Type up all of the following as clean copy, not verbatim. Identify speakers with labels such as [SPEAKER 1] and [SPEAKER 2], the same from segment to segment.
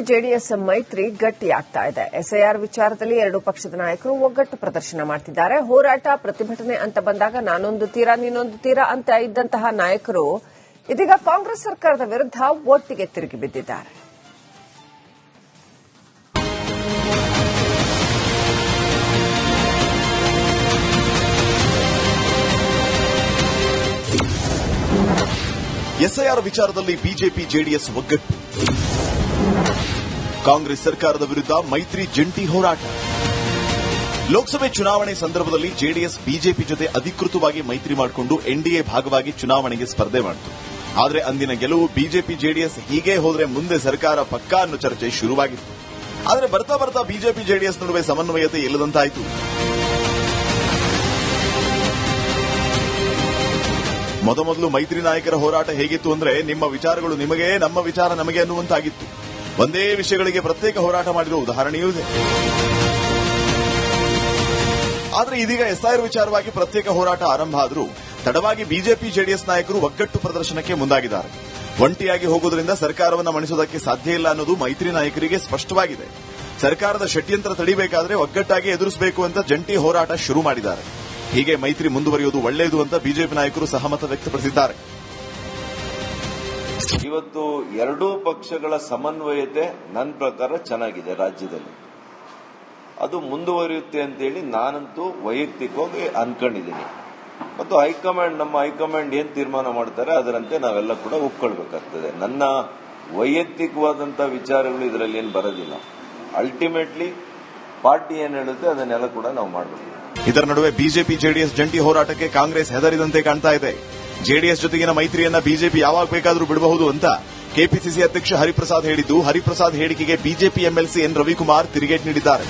[SPEAKER 1] JDS ಮೈತ್ರಿ ಗಟ್ಟಿಯಾಗ್ತಾ ಇದೆ. SIR ವಿಚಾರದಲ್ಲಿ ಎರಡೂ ಪಕ್ಷದ ನಾಯಕರು ಒಗ್ಗಟ್ಟು ಪ್ರದರ್ಶನ ಮಾಡ್ತಿದ್ದಾರೆ. ಹೋರಾಟ ಪ್ರತಿಭಟನೆ ಅಂತ ಬಂದಾಗ ನಾನೊಂದು ತೀರಾ ನೀನೊಂದು ತೀರಾ ಅಂತ ಇದ್ದಂತಹ ನಾಯಕರು ಇದೀಗ ಕಾಂಗ್ರೆಸ್ ಸರ್ಕಾರದ ವಿರುದ್ಧ ಒಟ್ಟಿಗೆ ತಿರುಗಿ ಬಿದ್ದಿದ್ದಾರೆ.
[SPEAKER 2] ಎಸ್ಐಆರ್ ವಿಚಾರದಲ್ಲಿ ಬಿಜೆಪಿ ಜೆಡಿಎಸ್ ಒಗ್ಗಟ್ಟು, ಕಾಂಗ್ರೆಸ್ ಸರ್ಕಾರದ ವಿರುದ್ಧ ಮೈತ್ರಿ ಜಂಟಿ ಹೋರಾಟ. ಲೋಕಸಭೆ ಚುನಾವಣೆ ಸಂದರ್ಭದಲ್ಲಿ ಜೆಡಿಎಸ್ ಬಿಜೆಪಿ ಜೊತೆ ಅಧಿಕೃತವಾಗಿ ಮೈತ್ರಿ ಮಾಡಿಕೊಂಡು ಎನ್ಡಿಎ ಭಾಗವಾಗಿ ಚುನಾವಣೆಗೆ ಸ್ಪರ್ಧೆ ಮಾಡಿತು. ಆದರೆ ಅಂದಿನ ಗೆಲುವು ಬಿಜೆಪಿ ಜೆಡಿಎಸ್ ಹೀಗೆ ಹೋದ್ರೆ ಮುಂದೆ ಸರ್ಕಾರ ಪಕ್ಕಾ ಅನ್ನೋ ಚರ್ಚೆ ಶುರುವಾಗಿತ್ತು. ಆದರೆ ಬರ್ತಾ ಬರ್ತಾ ಬಿಜೆಪಿ ಜೆಡಿಎಸ್ ನಡುವೆ ಸಮನ್ವಯತೆ ಇಲ್ಲದಂತಾಯಿತು. ಮೊದಮೊದಲು ಮೈತ್ರಿ ನಾಯಕರ ಹೋರಾಟ ಹೇಗಿತ್ತು ಅಂದ್ರೆ ನಿಮ್ಮ ವಿಚಾರಗಳು ನಿಮಗೆ, ನಮ್ಮ ವಿಚಾರ ನಮಗೆ ಅನ್ನುವಂತಾಗಿತ್ತು. ಒಂದೇ ವಿಷಯಗಳಿಗೆ ಪ್ರತ್ಯೇಕ ಹೋರಾಟ ಮಾಡಿರುವ ಉದಾಹರಣೆಯೂ ಇದೆ. ಆದರೆ ಇದೀಗ ಎಸ್ಐಆರ್ ವಿಚಾರವಾಗಿ ಪ್ರತ್ಯೇಕ ಹೋರಾಟ ಆರಂಭ ಆದರೂ ತಡವಾಗಿ ಬಿಜೆಪಿ ಜೆಡಿಎಸ್ ನಾಯಕರು ಒಗ್ಗಟ್ಟು ಪ್ರದರ್ಶನಕ್ಕೆ ಮುಂದಾಗಿದ್ದಾರೆ. ಒಂಟಿಯಾಗಿ ಹೋಗುವುದರಿಂದ ಸರ್ಕಾರವನ್ನು ಮಣಿಸುವುದಕ್ಕೆ ಸಾಧ್ಯ ಇಲ್ಲ ಅನ್ನೋದು ಮೈತ್ರಿ ನಾಯಕರಿಗೆ ಸ್ಪಷ್ಟವಾಗಿದೆ. ಸರ್ಕಾರದ ಷಡ್ಯಂತ್ರ ತಡಿಬೇಕಾದ್ರೆ ಒಗ್ಗಟ್ಟಾಗಿ ಎದುರಿಸಬೇಕು ಅಂತ ಜಂಟಿ ಹೋರಾಟ ಶುರು ಮಾಡಿದ್ದಾರೆ. ಹೀಗೆ ಮೈತ್ರಿ ಮುಂದುವರಿಯುವುದು ಒಳ್ಳೆಯದು ಅಂತ ಬಿಜೆಪಿ ನಾಯಕರು ಸಹಮತ ವ್ಯಕ್ತಪಡಿಸಿದ್ದಾರೆ.
[SPEAKER 3] ಇವತ್ತು ಎರಡೂ ಪಕ್ಷಗಳ ಸಮನ್ವಯತೆ ನನ್ನ ಪ್ರಕಾರ ಚೆನ್ನಾಗಿದೆ. ರಾಜ್ಯದಲ್ಲಿ ಅದು ಮುಂದುವರಿಯುತ್ತೆ ಅಂತೇಳಿ ನಾನಂತೂ ವೈಯಕ್ತಿಕವಾಗಿ ಅನ್ಕೊಂಡಿದ್ದೀನಿ. ಮತ್ತು ನಮ್ಮ ಹೈಕಮಾಂಡ್ ಏನ್ ತೀರ್ಮಾನ ಮಾಡ್ತಾರೆ ಅದರಂತೆ ನಾವೆಲ್ಲ ಕೂಡ ಒಪ್ಕೊಳ್ಬೇಕಾಗ್ತದೆ. ನನ್ನ ವೈಯಕ್ತಿಕವಾದಂತ ವಿಚಾರಗಳು ಇದರಲ್ಲಿ ಏನು ಬರೋದಿಲ್ಲ. ಅಲ್ಟಿಮೇಟ್ಲಿ ಪಾರ್ಟಿ ಏನ್ ಹೇಳುತ್ತೆ ಅದನ್ನೆಲ್ಲ ಕೂಡ ನಾವು ಮಾಡಬೇಕು.
[SPEAKER 2] ಇದರ ನಡುವೆ ಬಿಜೆಪಿ ಜೆಡಿಎಸ್ ಜಂಟಿ ಹೋರಾಟಕ್ಕೆ ಕಾಂಗ್ರೆಸ್ ಹೆದರಿದಂತೆ ಕಾಣ್ತಾ ಇದೆ. ಜೆಡಿಎಸ್ ಜೊತೆಗಿನ ಮೈತ್ರಿಯನ್ನ ಬಿಜೆಪಿ ಯಾವಾಗ ಬೇಕಾದರೂ ಬಿಡಬಹುದು ಅಂತ ಕೆಪಿಸಿಸಿ ಅಧ್ಯಕ್ಷ ಹರಿಪ್ರಸಾದ್ ಹೇಳಿದ್ದು, ಹರಿಪ್ರಸಾದ್ ಹೇಳಿಕೆಗೆ ಬಿಜೆಪಿ ಎಂಎಲ್ಸಿ ಎನ್ ರವಿಕುಮಾರ್ ತಿರುಗೇಟು ನೀಡಿದ್ದಾರೆ.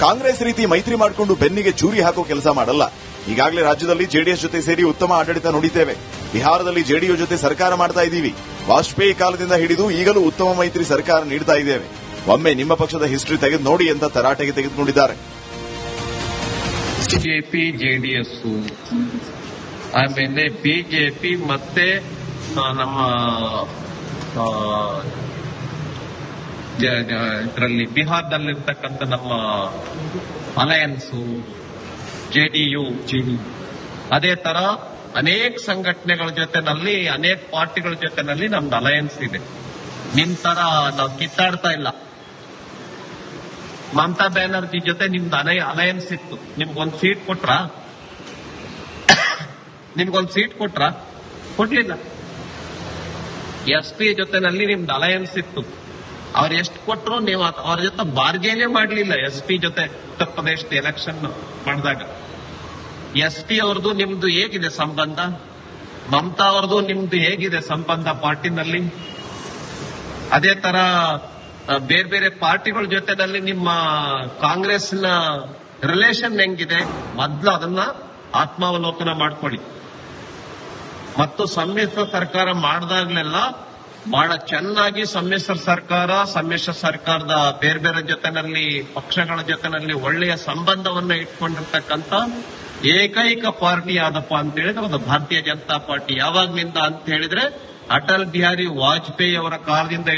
[SPEAKER 2] ಕಾಂಗ್ರೆಸ್ ರೀತಿ ಮೈತ್ರಿ ಮಾಡಿಕೊಂಡು ಬೆನ್ನಿಗೆ ಚೂರಿ ಹಾಕೋ ಕೆಲಸ ಮಾಡಲ್ಲ. ಈಗಾಗಲೇ ರಾಜ್ಯದಲ್ಲಿ ಜೆಡಿಎಸ್ ಜೊತೆ ಸೇರಿ ಉತ್ತಮ ಆಡಳಿತ ನೋಡಿದ್ದೇವೆ. ಬಿಹಾರದಲ್ಲಿ ಜೆಡಿಯು ಜೊತೆ ಸರ್ಕಾರ ಮಾಡ್ತಾ ಇದ್ದೀವಿ. ವಾಜಪೇಯಿ ಕಾಲದಿಂದ ಹಿಡಿದು ಈಗಲೂ ಉತ್ತಮ ಮೈತ್ರಿ ಸರ್ಕಾರ ನೀಡ್ತಾ ಇದ್ದೇವೆ. ಒಮ್ಮೆ ನಿಮ್ಮ ಪಕ್ಷದ ಹಿಸ್ಟರಿ ತೆಗೆದು ನೋಡಿ ಅಂತ ತರಾಟೆಗೆ ತೆಗೆದುಕೊಂಡಿದ್ದಾರೆ.
[SPEAKER 4] ಬಿಜೆಪಿ ಜೆಡಿಎಸ್ ಆಮೇಲೆ ಬಿಜೆಪಿ ಮತ್ತೆ ನಮ್ಮ ಇದರಲ್ಲಿ ಬಿಹಾರದಲ್ಲಿರ್ತಕ್ಕಂಥ ನಮ್ಮ ಅಲಯನ್ಸ್ ಜೆಡಿಯು ಅದೇ ತರ ಅನೇಕ ಸಂಘಟನೆಗಳ ಜೊತೆನಲ್ಲಿ ಅನೇಕ ಪಾರ್ಟಿಗಳ ಜೊತೆನಲ್ಲಿ ನಮ್ದು ಅಲಯನ್ಸ್ ಇದೆ. ನಿಮ್ ತರ ನಾವು ಕಿತ್ತಾಡ್ತಾ ಇಲ್ಲ. ಮಮತಾ ಬ್ಯಾನರ್ಜಿ ಜೊತೆ ನಿಮ್ದು ಅಲಯನ್ಸ್ ಇತ್ತು. ನಿಮ್ಗೊಂದು ಸೀಟ್ ಕೊಟ್ರ ಕೊಡ್ಲಿಲ್ಲ. ಎಸ್ಪಿ ಜೊತೆನಲ್ಲಿ ನಿಮ್ದು ಅಲಯನ್ಸ್ ಇತ್ತು. ಅವ್ರು ಎಷ್ಟು ಕೊಟ್ಟರು ನೀವು ಅವ್ರ ಜೊತೆ ಬಾರ್ಗೇನೇ ಮಾಡಲಿಲ್ಲ. ಎಸ್ಪಿ ಜೊತೆ ಉತ್ತರ ಪ್ರದೇಶದ ಎಲೆಕ್ಷನ್ ಮಾಡಿದಾಗ ಎಸ್ಪಿ ಅವ್ರದ್ದು ನಿಮ್ದು ಹೇಗಿದೆ ಸಂಬಂಧ, ಮಮತಾ ಅವ್ರದ್ದು ನಿಮ್ದು ಹೇಗಿದೆ ಸಂಬಂಧ ಪಾರ್ಟಿನಲ್ಲಿ. ಅದೇ ತರ ಬೇರೆ ಬೇರೆ ಪಾರ್ಟಿಗಳ ಜೊತೆನಲ್ಲಿ ನಿಮ್ಮ ಕಾಂಗ್ರೆಸ್ನ ರಿಲೇಷನ್ ಹೆಂಗಿದೆ ಮೊದಲು ಅದನ್ನ ಆತ್ಮಾವಲೋಕನ ಮಾಡ್ಕೊಳ್ಳಿ. ಮತ್ತು ಸಮ್ಮಿಶ್ರ ಸರ್ಕಾರ ಮಾಡಿದಾಗ್ಲೆಲ್ಲ ಬಹಳ ಚೆನ್ನಾಗಿ ಸಮ್ಮಿಶ್ರ ಸರ್ಕಾರದ ಬೇರೆ ಬೇರೆ ಜೊತೆನಲ್ಲಿ ಪಕ್ಷಗಳ ಜೊತೆನಲ್ಲಿ ಒಳ್ಳೆಯ ಸಂಬಂಧವನ್ನ ಇಟ್ಕೊಂಡಿರ್ತಕ್ಕಂಥ ಏಕೈಕ ಪಾರ್ಟಿ ಯಾವ್ದಪ್ಪ ಅಂತ ಹೇಳಿದ್ರೆ ಒಂದು ಭಾರತೀಯ ಜನತಾ ಪಾರ್ಟಿ. ಯಾವಾಗ್ಲಿಂದ ಅಂತ ಹೇಳಿದ್ರೆ ಅಟಲ್ ಬಿಹಾರಿ ವಾಜಪೇಯಿ ಅವರ ಕಾಲದಿಂದ